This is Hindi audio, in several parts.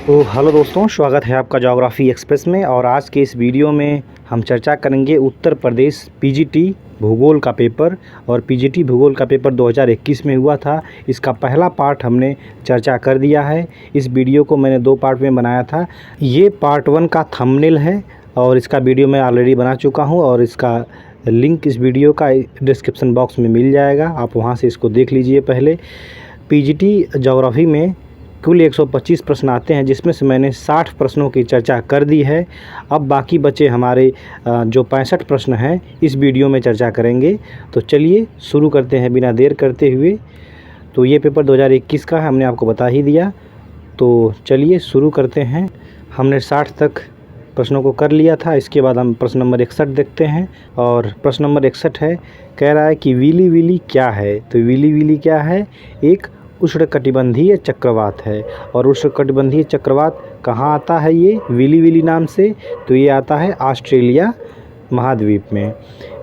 तो हेलो दोस्तों, स्वागत है आपका ज्योग्राफी एक्सप्रेस में। और आज के इस वीडियो में हम चर्चा करेंगे उत्तर प्रदेश पीजीटी भूगोल का पेपर। और पीजीटी भूगोल का पेपर 2021 में हुआ था। इसका पहला पार्ट हमने चर्चा कर दिया है। इस वीडियो को मैंने 2 पार्ट में बनाया था। ये पार्ट 1 का थंबनेल है और इसका वीडियो मैं ऑलरेडी बना चुका हूँ और इसका लिंक इस वीडियो का डिस्क्रिप्शन बॉक्स में मिल जाएगा। आप वहाँ से इसको देख लीजिए। पहले पीजीटी ज्योग्राफी में कुल 125 प्रश्न आते हैं, जिसमें से मैंने 60 प्रश्नों की चर्चा कर दी है। अब बाकी बचे हमारे जो 65 प्रश्न हैं इस वीडियो में चर्चा करेंगे। तो चलिए शुरू करते हैं बिना देर करते हुए। तो ये पेपर 2021 का है, हमने आपको बता ही दिया। तो चलिए शुरू करते हैं। हमने 60 तक प्रश्नों को कर लिया था। इसके बाद हम प्रश्न नंबर 61 देखते हैं। और प्रश्न नंबर 61 है, कह रहा है कि विली विली क्या है। तो विली विली क्या है? एक उष्णकटिबंधीय चक्रवात है। और उष्णकटिबंधीय चक्रवात कहाँ आता है ये विली विली नाम से? तो ये आता है ऑस्ट्रेलिया महाद्वीप में।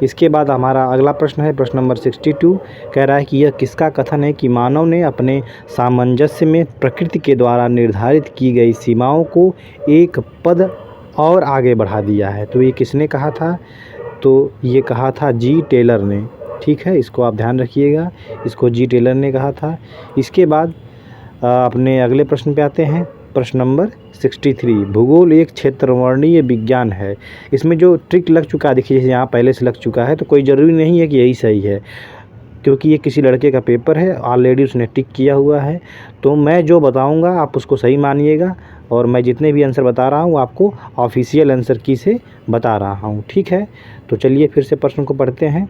इसके बाद हमारा अगला प्रश्न है प्रश्न नंबर 62। कह रहा है कि यह किसका कथन है कि मानव ने अपने सामंजस्य में प्रकृति के द्वारा निर्धारित की गई सीमाओं को एक पद और आगे बढ़ा दिया है। तो ये किसने कहा था? तो ये कहा था जी टेलर ने। ठीक है, इसको आप ध्यान रखिएगा, इसको जी टेलर ने कहा था। इसके बाद अपने अगले प्रश्न पे आते हैं। प्रश्न नंबर 63, भूगोल एक क्षेत्रवर्णीय विज्ञान है। इसमें जो ट्रिक लग चुका है, देखिए यहाँ पहले से लग चुका है, तो कोई ज़रूरी नहीं है कि यही सही है, क्योंकि ये किसी लड़के का पेपर है, ऑलरेडी उसने टिक किया हुआ है। तो मैं जो बताऊँगा आप उसको सही मानिएगा, और मैं जितने भी आंसर बता रहा हूँ आपको ऑफिशियल आंसर की से बता रहा हूँ। ठीक है, तो चलिए फिर से प्रश्न को पढ़ते हैं।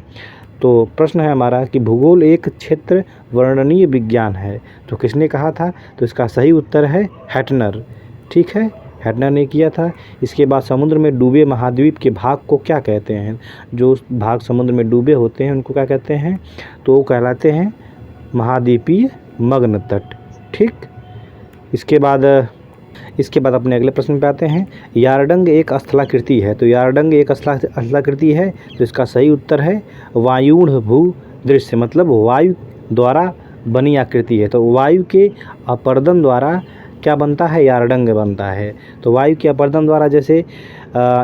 तो प्रश्न है हमारा कि भूगोल एक क्षेत्र वर्णनीय विज्ञान है। तो किसने कहा था? तो इसका सही उत्तर है हैटनर। ठीक है, हैटनर ने किया था। इसके बाद समुद्र में डूबे महाद्वीप के भाग को क्या कहते हैं? जो भाग समुद्र में डूबे होते हैं उनको क्या कहते हैं? तो वो कहलाते हैं महाद्वीपीय मग्न तट। ठीक, इसके बाद अपने अगले प्रश्न पे आते हैं। यारडंग एक स्थलाकृति है। तो यारडंग एक स्थलाकृति है, तो इसका सही उत्तर है वायुड़ भू दृश्य, मतलब वायु द्वारा बनी आकृति है। तो वायु के अपर्दन द्वारा क्या बनता है? यारडंग बनता है। तो वायु के अपर्दन द्वारा जैसे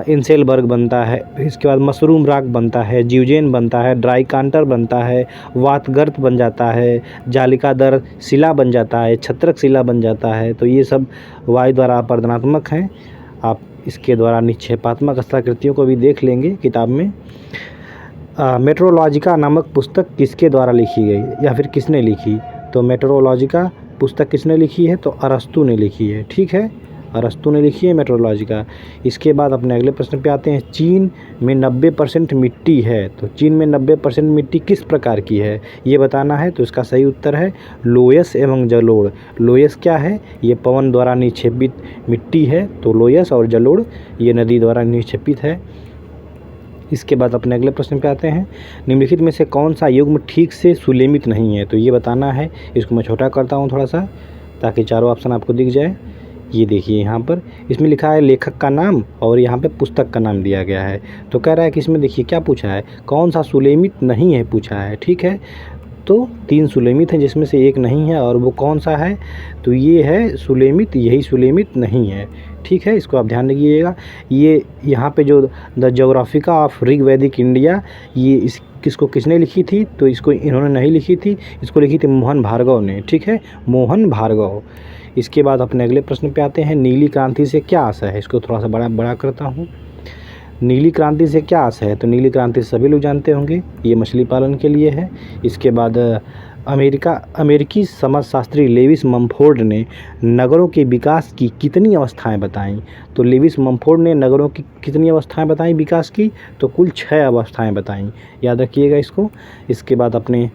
इंसेलबर्ग बनता है, इसके बाद मशरूम राग बनता है, जीवजेन बनता है, ड्राईकांटर बनता है, वातगर्त बन जाता है, जालिकादर शिला बन जाता है, छत्रक शिला बन जाता है। तो ये सब वायु द्वारा अपर्दनात्मक हैं। आप इसके द्वारा निक्षेपात्मक स्थलाकृतियों को भी देख लेंगे किताब में। मेट्रोलॉजिका नामक पुस्तक किसके द्वारा लिखी गई या फिर किसने लिखी? तो मेट्रोलॉजिका पुस्तक किसने लिखी है? तो अरस्तु ने लिखी है। ठीक है, अरस्तु ने लिखी है मेट्रोलॉजिका। इसके बाद अपने अगले प्रश्न पे आते हैं। चीन में 90% मिट्टी है। तो चीन में 90% मिट्टी किस प्रकार की है ये बताना है। तो इसका सही उत्तर है लोयस एवं जलोढ़। लोयस क्या है? ये पवन द्वारा निक्षेपित मिट्टी है। तो लोयस और जलोढ़ ये नदी द्वारा निक्षेपित है। इसके बाद अपने अगले प्रश्न पे आते हैं। निम्नलिखित में से कौन सा युग्म ठीक से सुलेमित नहीं है? तो ये बताना है। इसको मैं छोटा करता हूँ थोड़ा सा, ताकि चारों ऑप्शन आपको दिख जाए। ये देखिए यहाँ पर इसमें लिखा है लेखक का नाम और यहाँ पे पुस्तक का नाम दिया गया है। तो कह रहा है कि इसमें देखिए क्या पूछा है, कौन सा सुलेमित नहीं है पूछा है। ठीक है, तो 3 सुलेमित हैं जिसमें से एक नहीं है, और वो कौन सा है? तो ये है सुलेमित, यही सुलेमित नहीं है। ठीक है, इसको आप ध्यान रखिएगा। ये यहाँ पे जो द ज्योग्राफिका ऑफ ऋग्वैदिक इंडिया, ये किसको किसने लिखी थी? तो इसको इन्होंने नहीं लिखी थी, इसको लिखी थी मोहन भार्गव ने। ठीक है, मोहन भार्गव। इसके बाद अपने अगले प्रश्न पे आते हैं। नीली क्रांति से क्या आशय है? इसको थोड़ा सा बड़ा करता हूँ। नीली क्रांति से क्या आशय है? तो नीली क्रांति सभी लोग जानते होंगे, ये मछली पालन के लिए है। इसके बाद अमेरिकी समाजशास्त्री लेविस मम्फोर्ड ने नगरों के विकास की कितनी अवस्थाएं बताईं? तो लेविस मम्फोर्ड ने नगरों की कितनी अवस्थाएं बताईं विकास की? तो कुल 6 अवस्थाएं बताईं, याद रखिएगा इसको। इसके बाद अपने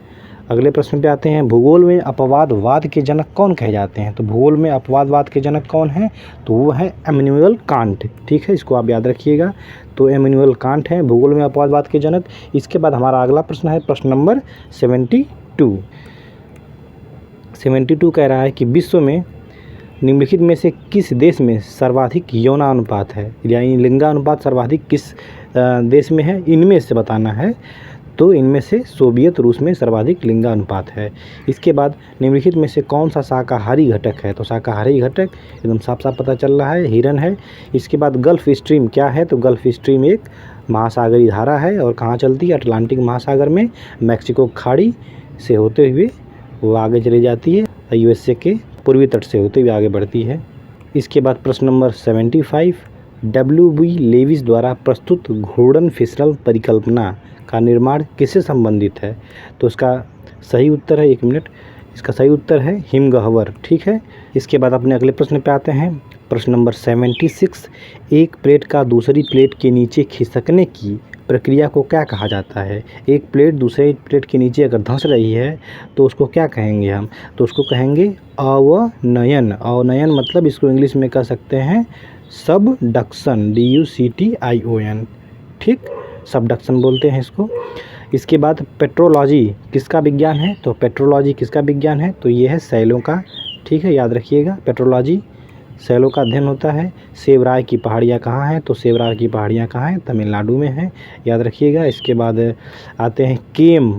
अगले प्रश्न पे आते हैं। भूगोल में अपवादवाद के जनक कौन कहे जाते हैं? तो भूगोल में अपवादवाद के जनक कौन हैं? तो वो है इमैनुअल कांट। ठीक है, इसको आप याद रखिएगा। तो इमैनुअल कांट हैं भूगोल में अपवादवाद के जनक। इसके बाद हमारा अगला प्रश्न है प्रश्न नंबर 72 कह रहा है कि विश्व में निम्नलिखित में से किस देश में सर्वाधिक यौनानुपात है, यानी लिंगानुपात सर्वाधिक किस देश में है, इनमें से बताना है। तो इनमें से सोवियत रूस में सर्वाधिक लिंगानुपात है। इसके बाद निम्नलिखित में से कौन सा शाकाहारी घटक है? तो शाकाहारी घटक एकदम साफ साफ पता चल रहा है, हिरन है। इसके बाद गल्फ स्ट्रीम क्या है? तो गल्फ स्ट्रीम एक महासागरीय धारा है और कहाँ चलती है? अटलांटिक महासागर में, मैक्सिको खाड़ी से होते हुए वो आगे चली जाती है, यूएसए के पूर्वी तट से होते हुए आगे बढ़ती है। इसके बाद प्रश्न नंबर 75, W.B. लेविस द्वारा प्रस्तुत घूर्णन फिसलन परिकल्पना का निर्माण किससे संबंधित है? तो इसका सही उत्तर है, 1 मिनट, इसका सही उत्तर है हिमगह्वर। ठीक है। इसके बाद अपने अगले प्रश्न पे आते हैं। प्रश्न नंबर 76, एक प्लेट का दूसरी प्लेट के नीचे खिसकने की प्रक्रिया को क्या कहा जाता है? एक प्लेट दूसरे प्लेट के नीचे अगर धंस रही है तो उसको क्या कहेंगे हम? तो उसको कहेंगे अवनयन। अवनयन मतलब इसको इंग्लिश में कह सकते हैं सबडक्शन, DUCTION। ठीक, सबडक्शन बोलते हैं इसको। इसके बाद पेट्रोलॉजी किसका विज्ञान है? तो पेट्रोलॉजी किसका विज्ञान है? तो ये है शैलों का। ठीक है, याद रखिएगा, पेट्रोलॉजी शैलों का अध्ययन होता है। सेवराय की पहाड़ियाँ कहाँ हैं? तो सेवराय की पहाड़ियाँ कहाँ हैं? तमिलनाडु में है, याद रखिएगा। इसके बाद आते हैं केम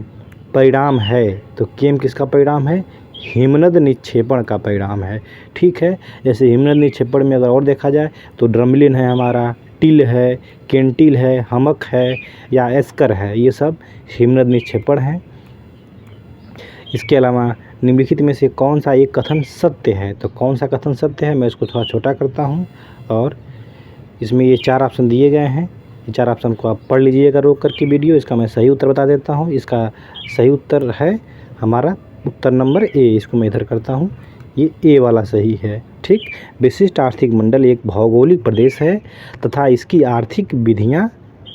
परिणाम है। तो केम किसका परिणाम है? हिमनद निक्षेपण का परिणाम है। ठीक है, जैसे हिमनद निक्षेपण में अगर और देखा जाए तो ड्रमलिन है हमारा, टिल है, केंटिल है, हमक है या एस्कर है, ये सब हिमनद निक्षेपण है। इसके अलावा निम्नलिखित में से कौन सा एक कथन सत्य है? तो कौन सा कथन सत्य है? मैं इसको थोड़ा छोटा करता हूँ और इसमें ये 4 ऑप्शन दिए गए हैं। ये 4 ऑप्शन को आप पढ़ लीजिएगा रोक करके वीडियो। इसका मैं सही उत्तर बता देता हूँ। इसका सही उत्तर है हमारा उत्तर नंबर ए। इसको मैं इधर करता हूँ, ये ए वाला सही है। ठीक, विशिष्ट आर्थिक मंडल एक भौगोलिक प्रदेश है तथा इसकी आर्थिक विधियाँ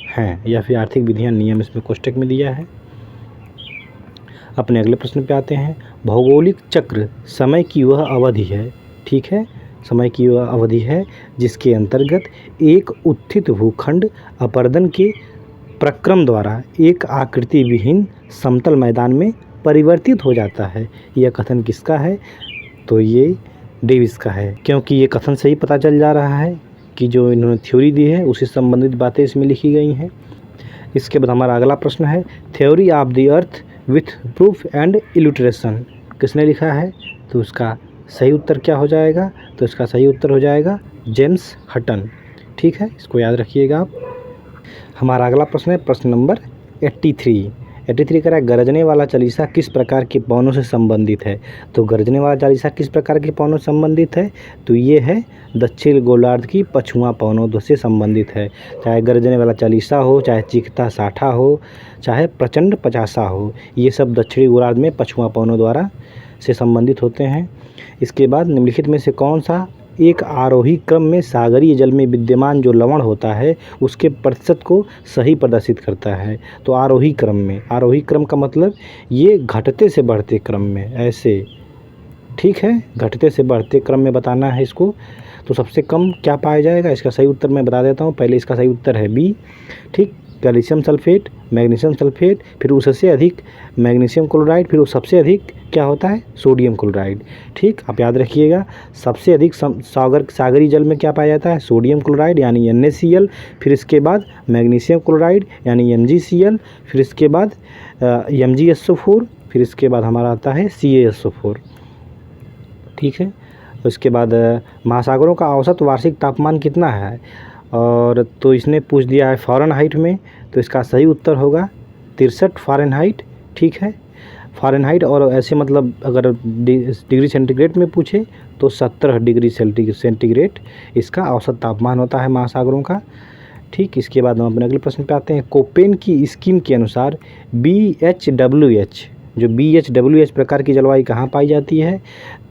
हैं, या फिर आर्थिक विधियाँ नियम इसमें कोष्टक में दिया है। अपने अगले प्रश्न पे आते हैं। भौगोलिक चक्र समय की वह अवधि है। ठीक है, समय की वह अवधि है जिसके अंतर्गत एक उत्थित भूखंड अपर्दन के प्रक्रम द्वारा एक आकृति विहीन समतल मैदान में परिवर्तित हो जाता है। यह कथन किसका है? तो ये डेविस का है, क्योंकि ये कथन से ही पता चल जा रहा है कि जो इन्होंने थ्योरी दी है उससे संबंधित बातें इसमें लिखी गई हैं। इसके बाद हमारा अगला प्रश्न है, theory of the earth with proof and illustration किसने लिखा है? तो उसका सही उत्तर क्या हो जाएगा? तो इसका सही उत्तर हो जाएगा जेम्स हटन। ठीक है, इसको याद रखिएगा आप। हमारा अगला प्रश्न है प्रश्न नंबर 83 कह रहा है, गरजने वाला चालीसा किस प्रकार के पौनों से संबंधित है? तो गरजने वाला चालीसा किस प्रकार के पौनों से संबंधित है? तो ये है दक्षिण गोलार्ध की पछुआ पौनों से संबंधित है। चाहे गरजने वाला चालीसा हो, चाहे चीखता साठा हो, चाहे प्रचंड पचासा हो, ये सब दक्षिणी गोलार्ध में पछुआ पौनों द्वारा से संबंधित होते हैं। इसके बाद निम्नलिखित में से कौन सा एक आरोही क्रम में सागरीय जल में विद्यमान जो लवण होता है उसके प्रतिशत को सही प्रदर्शित करता है? तो आरोही क्रम में, आरोही क्रम का मतलब ये घटते से बढ़ते क्रम में, ऐसे। ठीक है, घटते से बढ़ते क्रम में बताना है इसको। तो सबसे कम क्या पाया जाएगा? इसका सही उत्तर मैं बता देता हूँ। पहले इसका सही उत्तर है बी। ठीक, कैल्शियम सल्फेट, मैग्नीशियम सल्फेट, फिर उससे अधिक मैग्नीशियम क्लोराइड, फिर सबसे अधिक क्या होता है? Sodium chloride. ठीक, आप याद रखिएगा, सबसे अधिक सागरी जल में क्या पाया जाता है? सोडियम क्लोराइड यानी NaCl, फिर इसके बाद मैग्नीशियम क्लोराइड यानी MgCl, फिर इसके बाद MgSO4, फिर इसके बाद हमारा आता है CaSO4। ठीक है, उसके बाद महासागरों का औसत वार्षिक तापमान कितना है? और तो इसने पूछ दिया है फ़ारेनहाइट में, तो इसका सही उत्तर होगा 63 फ़ारेनहाइट। ठीक है, फ़ारेनहाइट, और ऐसे मतलब अगर डिग्री सेंटीग्रेड में पूछे तो 17 डिग्री सेंटीग्रेड इसका औसत तापमान होता है महासागरों का। ठीक, इसके बाद हम अपने अगले प्रश्न पे आते हैं। कोपेन की स्कीम के अनुसार BHWH, जो BHWH प्रकार की जलवायु कहाँ पाई जाती है?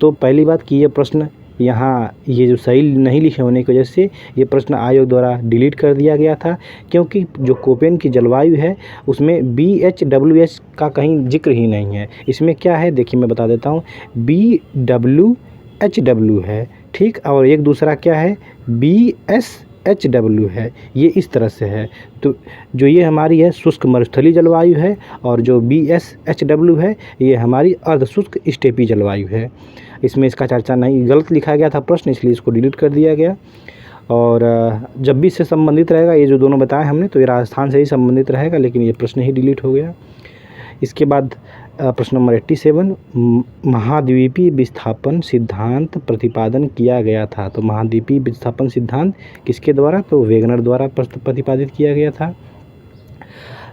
तो पहली बात कि ये प्रश्न यहाँ ये जो सही नहीं लिखे होने की वजह से ये प्रश्न आयोग द्वारा डिलीट कर दिया गया था, क्योंकि जो कोपेन की जलवायु है उसमें BHWH का कहीं जिक्र ही नहीं है। इसमें क्या है देखिए मैं बता देता हूँ, BWHW है। ठीक, और एक दूसरा क्या है? BSHW है। ये इस तरह से है। तो जो ये हमारी है शुष्क मरुस्थलीय जलवायु है, और जो BSHW है ये हमारी अर्धशुष्क स्टेपी जलवायु है। इसमें इसका चर्चा नहीं, गलत लिखा गया था प्रश्न, इसलिए इसको डिलीट कर दिया गया। और जब भी इससे संबंधित रहेगा, ये जो दोनों बताए हमने, तो ये राजस्थान से ही संबंधित रहेगा, लेकिन ये प्रश्न ही डिलीट हो गया। इसके बाद प्रश्न नंबर 87, महाद्वीपीय विस्थापन सिद्धांत प्रतिपादन किया गया था। तो महाद्वीपीय विस्थापन सिद्धांत किसके द्वारा? तो वेगनर द्वारा प्रतिपादित किया गया था।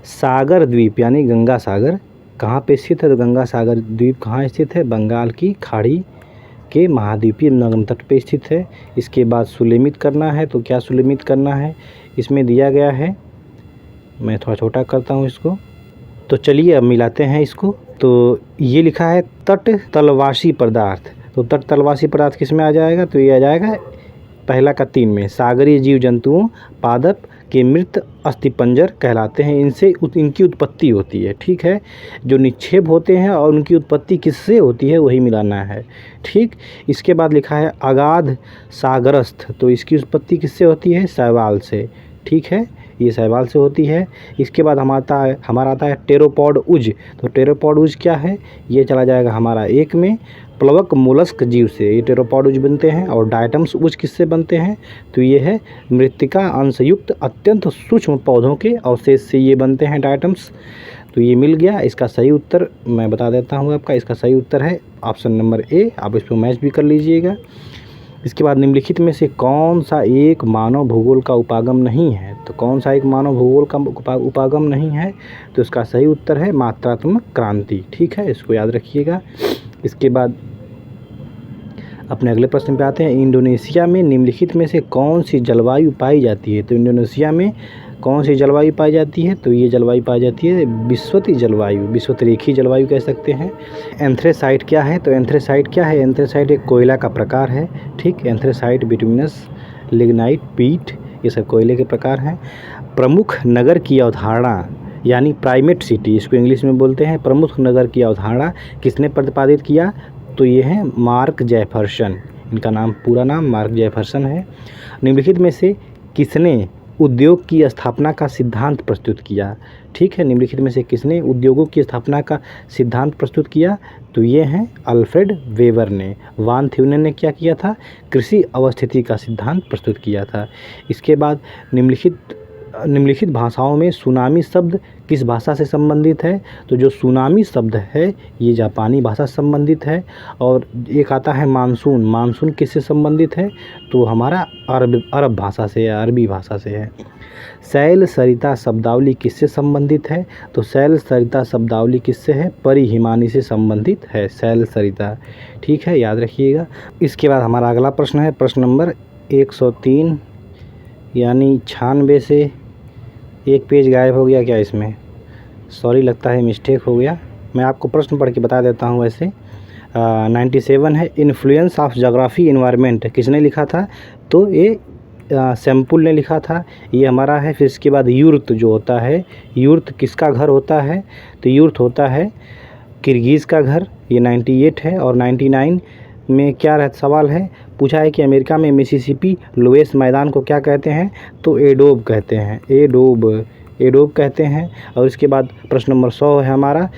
सागर द्वीप यानी गंगा सागर कहाँ पे स्थित है? तो गंगा सागर द्वीप कहाँ स्थित है? बंगाल की खाड़ी के महाद्वीपीय नग्न तट पे स्थित है। इसके बाद सुलेमित करना है, तो क्या सुलेमित करना है? इसमें दिया गया है, मैं थोड़ा छोटा करता हूँ इसको, तो चलिए अब मिलाते हैं इसको। तो ये लिखा है तट तलवासी पदार्थ, तो तट तलवासी पदार्थ किस में आ जाएगा? तो ये आ जाएगा पहला का 3 में। सागरीय जीव जंतुओं पादप के मृत अस्थिपंजर कहलाते हैं, इनकी उत्पत्ति होती है। ठीक है, जो निक्षेप होते हैं और उनकी उत्पत्ति किससे होती है वही मिलाना है। ठीक, इसके बाद लिखा है अगाध सागरस्थ, तो इसकी उत्पत्ति किससे होती है? शैवाल से। ठीक है, ये शैवाल से होती है। इसके बाद हमारा आता है टेरोपॉड उज, तो टेरोपॉड उज क्या है? ये चला जाएगा हमारा 1 में। प्लवक मोलस्क जीव से ये टेरोपॉड उज बनते हैं। और डायटम्स उज किससे बनते हैं? तो ये है मृत्तिका अंशयुक्त अत्यंत सूक्ष्म पौधों के अवशेष से ये बनते हैं डायटम्स। तो ये मिल गया। इसका सही उत्तर मैं बता देता हूँ आपका, इसका सही उत्तर है ऑप्शन नंबर ए। आप इस पर मैच भी कर लीजिएगा। इसके बाद निम्नलिखित में से कौन सा एक मानव भूगोल का उपागम नहीं है? तो कौन सा एक मानव भूगोल का उपागम नहीं है? तो इसका सही उत्तर है मात्रात्मक क्रांति। ठीक है, इसको याद रखिएगा। इसके बाद अपने अगले प्रश्न पे आते हैं। इंडोनेशिया में निम्नलिखित में से कौन सी जलवायु पाई जाती है? तो इंडोनेशिया में कौन सी जलवायु पाई जाती है? तो ये जलवायु पाई जाती है विषुवतीय जलवायु, विषुवतरेखीय जलवायु कह सकते हैं। एंथ्रेसाइट क्या है? तो एंथ्रेसाइट क्या है? एंथ्रेसाइट एक कोयला का प्रकार है। ठीक, एंथ्रेसाइट, बिटुमिनस, लिग्नाइट, पीट, ये सब कोयले के प्रकार हैं। प्रमुख नगर की अवधारणा यानी प्राइमेट सिटी, इसको इंग्लिश में बोलते हैं। प्रमुख नगर की अवधारणा किसने प्रतिपादित किया? तो ये है मार्क जेफरसन। इनका नाम, पूरा नाम मार्क जेफरसन है। निम्नलिखित में से किसने उद्योग की स्थापना का सिद्धांत प्रस्तुत किया? ठीक है, निम्नलिखित में से किसने उद्योगों की स्थापना का सिद्धांत प्रस्तुत किया? तो ये हैं अल्फ्रेड वेबर ने। वान थ्यूनेन ने क्या किया था? कृषि अवस्थिति का सिद्धांत प्रस्तुत किया था। इसके बाद निम्नलिखित भाषाओं में सुनामी शब्द किस भाषा से संबंधित है? तो जो सुनामी शब्द है ये जापानी भाषा से संबंधित है। और एक आता है मानसून, मानसून किससे संबंधित है? तो हमारा अरब भाषा से है, अरबी भाषा से है। शैल सरिता शब्दावली किससे संबंधित है? तो शैल सरिता शब्दावली किससे है? परिहिमानी से संबंधित है शैल सरिता। ठीक है, याद रखिएगा। इसके बाद हमारा अगला प्रश्न है प्रश्न नंबर 103, यानी 96 से एक पेज गायब हो गया क्या इसमें? सॉरी, लगता है मिस्टेक हो गया। मैं आपको प्रश्न पढ़ के बता देता हूँ। वैसे 97 है, इन्फ्लुएंस ऑफ ज्योग्राफी एनवायरनमेंट किसने लिखा था? तो ये सैम्पुल ने लिखा था, ये हमारा है। फिर इसके बाद यूर्त जो होता है, यूर्त किसका घर होता है? तो यूर्त होता है किर्गिज़ का घर, ये 98 है। और 99 में क्या सवाल है पूछा है कि अमेरिका में मिसिसिपी लोएस मैदान को क्या कहते हैं? तो एडोब कहते हैं, एडोब कहते हैं। और इसके बाद प्रश्न नंबर 100 है हमारा,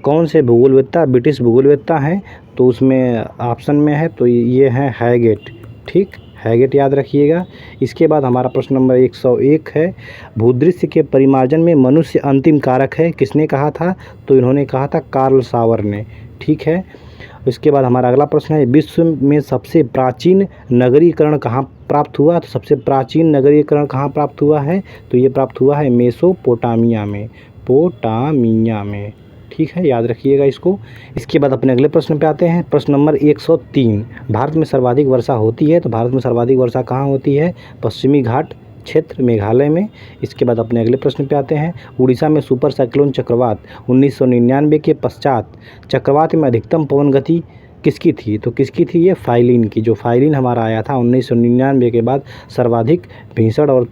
कौन से भूगोलवेत्ता ब्रिटिश भूगोलवेत्ता हैं? तो उसमें ऑप्शन में है, तो ये है हैगेट। ठीक, हैगेट याद रखिएगा। इसके बाद हमारा प्रश्न नंबर 101 है, भूदृश्य के परिमार्जन में मनुष्य अंतिम कारक है, किसने कहा था? तो इन्होंने कहा था कार्ल सावर ने। ठीक है, इसके बाद हमारा अगला प्रश्न है, विश्व में सबसे प्राचीन नगरीकरण कहाँ प्राप्त हुआ? तो सबसे प्राचीन नगरीकरण कहाँ प्राप्त हुआ है? तो ये प्राप्त हुआ है मेसोपोटामिया में। ठीक है, याद रखिएगा इसको। इसके बाद अपने अगले प्रश्न पे आते हैं, प्रश्न नंबर 103, भारत में सर्वाधिक वर्षा होती है? तो भारत में सर्वाधिक वर्षा कहाँ होती है? पश्चिमी घाट क्षेत्र, मेघालय में। इसके बाद अपने अगले प्रश्न पे आते हैं, उड़ीसा में सुपर साइक्लोन चक्रवात 1999 के पश्चात चक्रवात में अधिकतम पवन गति किसकी थी? तो किसकी थी? ये फाइलिन की। जो फाइलिन हमारा आया था 1999 के बाद सर्वाधिक भीषण और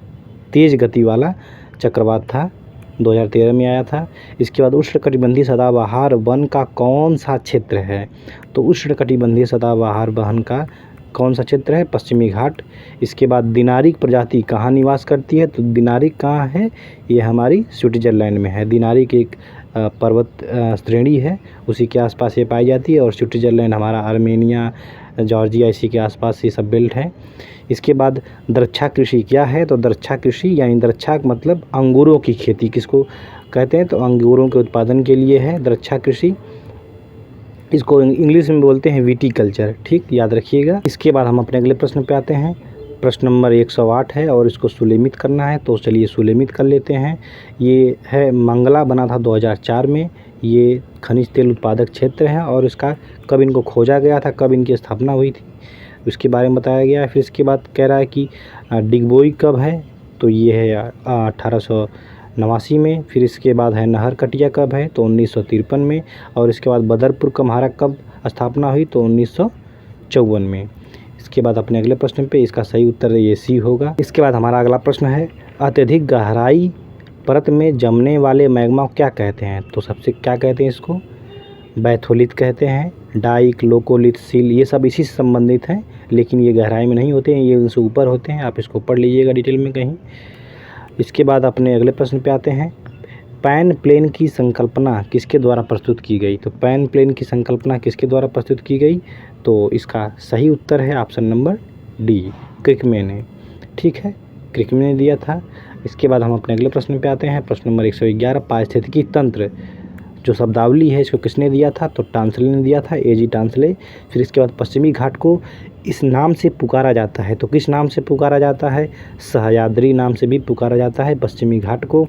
तेज़ गति वाला चक्रवात था, 2013 में आया था। इसके बाद उष्णकटिबंधीय सदाबहार वन का कौन सा क्षेत्र है? तो उष्णकटिबंधीय सदाबहार वन का कौन सा क्षेत्र है? पश्चिमी घाट। इसके बाद दिनारिक प्रजाति कहाँ निवास करती है? तो दिनारिक कहाँ है? ये हमारी स्विट्ज़रलैंड में है। दिनारिक एक पर्वत श्रेणी है, उसी के आसपास ये पाई जाती है। और स्विट्ज़रलैंड हमारा आर्मेनिया, जॉर्जिया इसी के आसपास ये सब बेल्ट है। इसके बाद द्रक्षा कृषि क्या है, तो द्रक्षा कृषि यानी द्रक्षा मतलब अंगूरों की खेती किसको कहते हैं, तो अंगूरों के उत्पादन के लिए है द्रक्षा कृषि। इसको इंग्लिश में बोलते हैं विटीकल्चर, ठीक, याद रखिएगा। इसके बाद हम अपने अगले प्रश्न पे आते हैं। प्रश्न नंबर 108 है और इसको सुलेमित करना है, तो चलिए सुलेमित कर लेते हैं। ये है मंगला, बना था 2004 में। ये खनिज तेल उत्पादक क्षेत्र है और इसका कब इनको खोजा गया था, कब इनकी स्थापना हुई थी, उसके बारे में बताया गया है। फिर इसके बाद कह रहा है कि डिगबोई कब है, तो ये है 1889 में। फिर इसके बाद है नहरकटिया कब है, तो 1953 में। और इसके बाद बदरपुर कम्हारा कब स्थापना हुई, तो 1954 में। इसके बाद अपने अगले प्रश्न पे इसका सही उत्तर ये सी होगा। इसके बाद हमारा अगला प्रश्न है अत्यधिक गहराई परत में जमने वाले मैग्मा क्या कहते हैं, तो सबसे क्या कहते हैं इसको, बैथोलिथ कहते हैं, डाइक, लोकोलिथ, सील, ये सब इसी से संबंधित हैं, लेकिन ये गहराई में नहीं होते हैं, ये उनसे ऊपर होते हैं। आप इसको पढ़ लीजिएगा डिटेल में कहीं। इसके बाद अपने अगले प्रश्न पे आते हैं। पैन प्लेन की संकल्पना किसके द्वारा प्रस्तुत की गई, तो पैन प्लेन की संकल्पना किसके द्वारा प्रस्तुत की गई, तो इसका सही उत्तर है ऑप्शन नंबर डी, क्रिकमे ने, ठीक है, क्रिकमे ने दिया था। इसके बाद हम अपने अगले प्रश्न पे आते हैं। प्रश्न नंबर 111, पारिस्थितिकी तंत्र जो शब्दावली है इसको किसने दिया था, तो टांसले ने दिया था, एजी टांसले। फिर इसके बाद पश्चिमी घाट को इस नाम से पुकारा जाता है, तो किस नाम से पुकारा जाता है, सह्याद्री नाम से भी पुकारा जाता है पश्चिमी घाट को।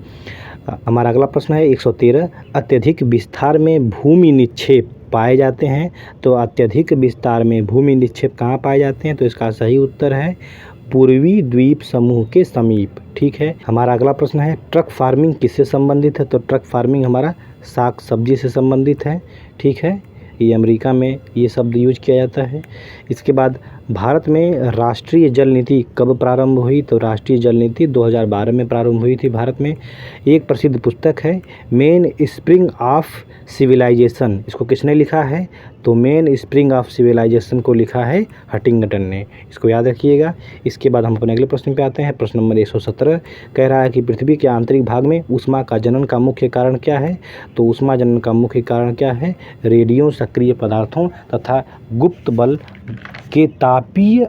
हमारा अगला प्रश्न है 113, अत्यधिक विस्तार में भूमि निक्षेप पाए जाते हैं, तो अत्यधिक विस्तार में भूमि निक्षेप कहाँ पाए जाते हैं, तो इसका सही उत्तर है पूर्वी द्वीप समूह के समीप, ठीक है। हमारा अगला प्रश्न है ट्रक फार्मिंग किससे संबंधित है, तो ट्रक फार्मिंग हमारा साग सब्जी से संबंधित है, ठीक है। ये अमेरिका में ये शब्द यूज किया जाता है। इसके बाद भारत में राष्ट्रीय जल नीति कब प्रारंभ हुई, तो राष्ट्रीय जल नीति 2012 में प्रारंभ हुई थी भारत में। एक प्रसिद्ध पुस्तक है मेन स्प्रिंग ऑफ सिविलाइजेशन, इसको किसने लिखा है, तो मेन स्प्रिंग ऑफ सिविलाइजेशन को लिखा है हंटिंगटन ने, इसको याद रखिएगा। इसके बाद हम अपने अगले प्रश्न पे आते हैं। प्रश्न नंबर 117 कह रहा है कि पृथ्वी के आंतरिक भाग में ऊष्मा का जनन का मुख्य कारण क्या है, तो ऊष्मा जनन का मुख्य कारण क्या है, रेडियो सक्रिय पदार्थों तथा गुप्त बल के तापीय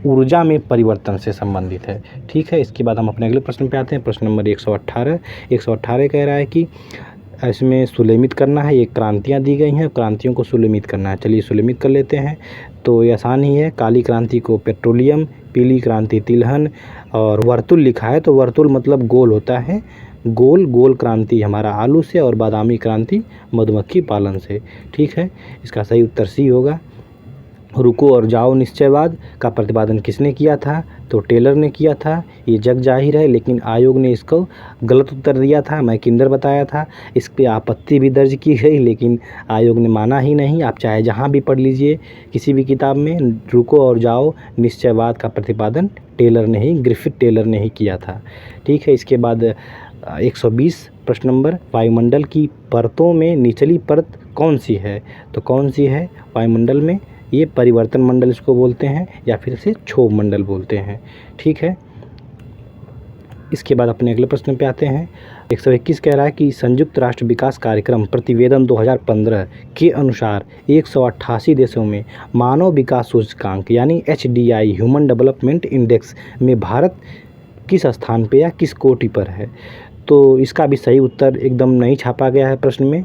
ऊर्जा में परिवर्तन से संबंधित है, ठीक है। इसके बाद हम अपने अगले प्रश्न पे आते हैं। प्रश्न नंबर 118 कह रहा है कि इसमें सुलेमित करना है, ये क्रांतियाँ दी गई हैं, क्रांतियों को सुलेमित करना है। चलिए सुलेमित कर लेते हैं, तो ये आसान ही है। काली क्रांति को पेट्रोलियम, पीली क्रांति तिलहन, और वर्तुल लिखा है, तो वर्तुल मतलब गोल होता है, गोल गोल क्रांति हमारा आलू से, और बादामी क्रांति मधुमक्खी पालन से, ठीक है। इसका सही उत्तर सी होगा। रुको और जाओ निश्चयवाद का प्रतिपादन किसने किया था, तो टेलर ने किया था। ये जग जाहिर है, लेकिन आयोग ने इसको गलत उत्तर दिया था, मैकिंडर बताया था। इस पे आपत्ति भी दर्ज की गई, लेकिन आयोग ने माना ही नहीं। आप चाहे जहाँ भी पढ़ लीजिए किसी भी किताब में, रुको और जाओ निश्चयवाद का प्रतिपादन टेलर ने ही, ग्रिफिथ टेलर ने ही किया था, ठीक है। इसके बाद 120 प्रश्न नंबर, वायुमंडल की परतों में निचली परत कौन सी है, तो कौन सी है वायुमंडल में, ये परिवर्तन मंडल इसको बोलते हैं, या फिर इसे क्षोभ मंडल बोलते हैं, ठीक है। इसके बाद अपने अगले प्रश्न पे आते हैं। 121 कह रहा है कि संयुक्त राष्ट्र विकास कार्यक्रम प्रतिवेदन 2015 के अनुसार 188 देशों में मानव विकास सूचकांक यानी HDI ह्यूमन डेवलपमेंट इंडेक्स में भारत किस स्थान पे या किस कोटि पर है, तो इसका भी सही उत्तर एकदम नहीं छापा गया है प्रश्न में।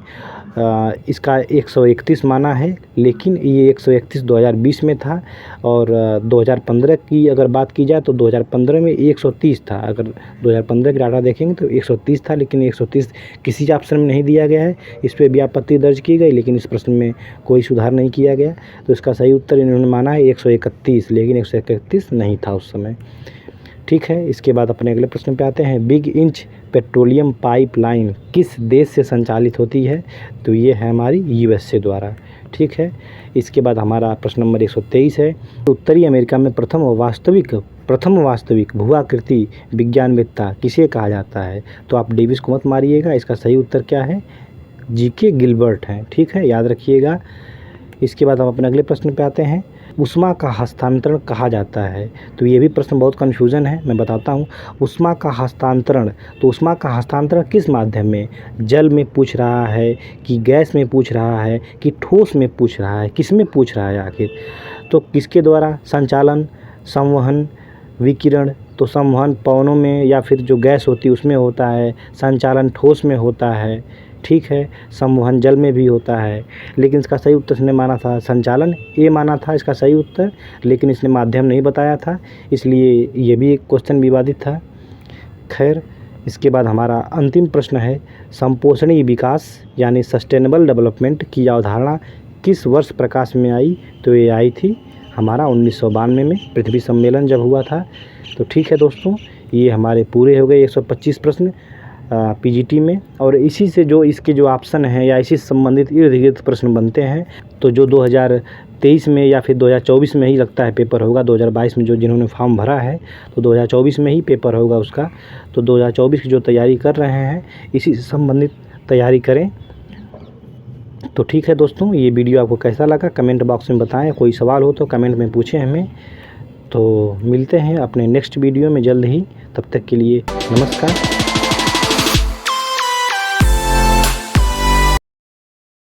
इसका 131 माना है, लेकिन ये 131 2020 में था, और 2015 की अगर बात की जाए तो 2015 में 130 था। अगर 2015 का डाटा देखेंगे तो 130 था, लेकिन 130 किसी ऑप्शन में नहीं दिया गया है। इस पर भी आपत्ति दर्ज की गई, लेकिन इस प्रश्न में कोई सुधार नहीं किया गया, तो इसका सही उत्तर इन्होंने माना है 131, लेकिन 131 नहीं था उस समय, ठीक है। इसके बाद अपने अगले प्रश्न पे आते हैं। बिग इंच पेट्रोलियम पाइपलाइन किस देश से संचालित होती है, तो ये है हमारी USA द्वारा, ठीक है। इसके बाद हमारा प्रश्न नंबर 123 है। उत्तरी अमेरिका में प्रथम वास्तविक भूआकृति विज्ञानवेत्ता किसे कहा जाता है, तो आप डेविस को मत मारिएगा, इसका सही उत्तर क्या है, GK गिलबर्ट है, ठीक है, याद रखिएगा। इसके बाद हम अपने अगले प्रश्न पे आते हैं। ऊष्मा का हस्तांतरण कहा जाता है? तो ये भी प्रश्न बहुत कन्फ्यूज़न है, मैं बताता हूँ। ऊष्मा का हस्तांतरण, तो ऊष्मा का हस्तांतरण किस माध्यम में? जल में पूछ रहा है कि गैस में पूछ रहा है कि ठोस में पूछ रहा है, किस में पूछ रहा है आखिर? तो किसके द्वारा? संचालन, संवहन, विकिरण। तो संवहन पवनों में या फिर जो गैस होती है उसमें होता है, संचालन ठोस में होता है, ठीक है, संवहन जल में भी होता है। लेकिन इसका सही उत्तर इसने माना था संचालन, ये माना था इसका सही उत्तर, लेकिन इसने माध्यम नहीं बताया था, इसलिए ये भी एक क्वेश्चन विवादित था। खैर, इसके बाद हमारा अंतिम प्रश्न है, संपोषणीय विकास यानी सस्टेनेबल डेवलपमेंट की अवधारणा किस वर्ष प्रकाश में आई? तो ये आई थी हमारा 1992 में, पृथ्वी सम्मेलन जब हुआ था। तो ठीक है दोस्तों, ये हमारे पूरे हो गए 125 प्रश्न पीजीटी में। और इसी से जो इसके जो ऑप्शन हैं या इसी से संबंधित इर्द-गिर्द प्रश्न बनते हैं, तो जो 2023 में या फिर 2024 में ही लगता है पेपर होगा। 2022 में जो जिन्होंने फॉर्म भरा है तो 2024 में ही पेपर होगा उसका। तो 2024 की जो तैयारी कर रहे हैं इसी से संबंधित तैयारी करें। तो ठीक है दोस्तों, ये वीडियो आपको कैसा लगा कमेंट बॉक्स में बताएं। कोई सवाल हो तो कमेंट में पूछें हमें। तो मिलते हैं अपने नेक्स्ट वीडियो में जल्द ही, तब तक के लिए नमस्कार।